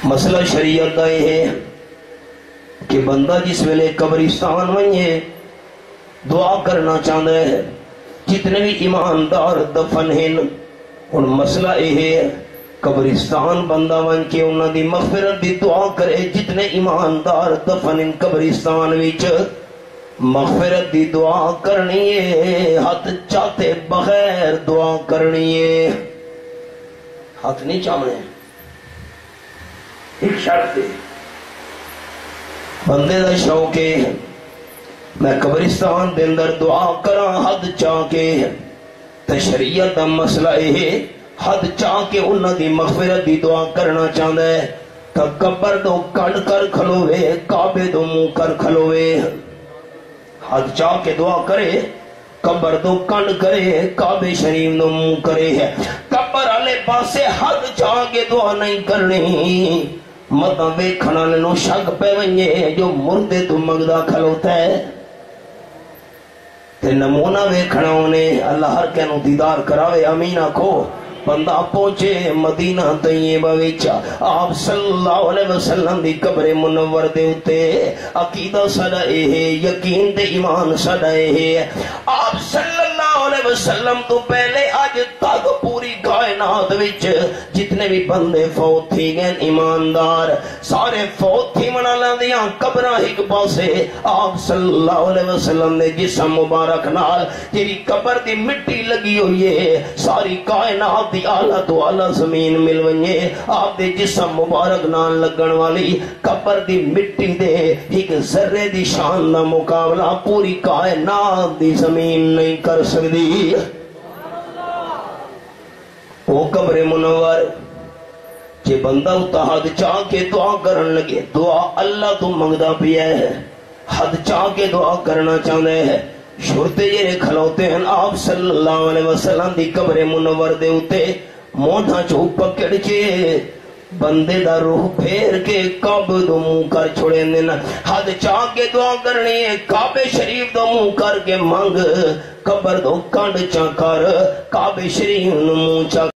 مسئلہ شریعت دا یہ ہے کہ بندہ جس ویلے قبرستان ونجے دعا کرنا چاہتا ہے، جتنے بھی ایماندار دفن ہیں، اور مسئلہ یہ ہے قبرستان بندہ ون کے انہوں دی مغفرت دی دعا کرے، جتنے ایماندار دفن ہیں قبرستان وچ مغفرت دی دعا کرنی ہے، ہاتھ چاہتے بغیر دعا کرنی ہے، ہاتھ نہیں چاہنے ایک شرط ہے، بندے دا شوق ہے میں قبرستان دے اندر دعا کراں حد چاہ کے، تے شریعت دا مسئلہ ہے حد چاہ کے انہاں دی مغفرت دی دعا کرنا چاہتا ہے تو قبر دو کنڈ کر کھلوے، کعبے دو منہ کر کھلوے، حد چاہ کے دعا کرے، قبر دو کنڈ کرے، کعبے شریف دو منہ کرے، قبر والے پاسے حد چاہ کے دعا نہیں کرنی، مطا ویکھنا لنو شک پہ ونجے جو مردے تو مگدہ کھلوتا ہے، تے نمونہ ویکھنا انہیں اللہ ہر کہنو دیدار کراوے، امین آکھو۔ بندہ پہنچے مدینہ طیبہ وچا، آپ صلی اللہ علیہ وسلم دی قبر منور دے اتے عقیدہ سڑا اے ہے، یقین تے ایمان سڑا اے ہے، آپ صلی اللہ علیہ وسلم تو پہلے آج تک پوری کائنات وچ جتنے بھی بندے فوت تھی گئے ایماندار سارے فوت تھی منالا دیاں قبرہ ایک پاسے، آپ صلی اللہ علیہ وسلم نے جسم مبارک نال جیری قبر دی مٹی لگی ہوئی ہے، ساری کائنات دی آلہ تو آلہ زمین مل ونجے، آپ دے جسم مبارک نال لگن والی قبر دی مٹی دے ایک ذرے دی شان دا مقابلہ پوری کائنات دی زمین نہیں کر سکتی۔ وہ قبر منور کہ بندہ اتحاد چاہ کے دعا کرن لگے، دعا اللہ تو منگدا پیا ہے، حد چاہ کے دعا کرنا چاہتے ہیں، شرطے یہ کھلوتے ہیں آپ صلی اللہ علیہ وسلم دی قبر منور دے اتے موڑھا چو پکڑ کے بندے دا روح پھیر کے کعبے دو منہ کر چھوڑے دینا، حد چاہ کے دعا کرنی ہے، کعبے شریف دو منہ کر کے مانگ، قبر دو کنڈ چاہ کر کعبے شریف دو منہ چاہ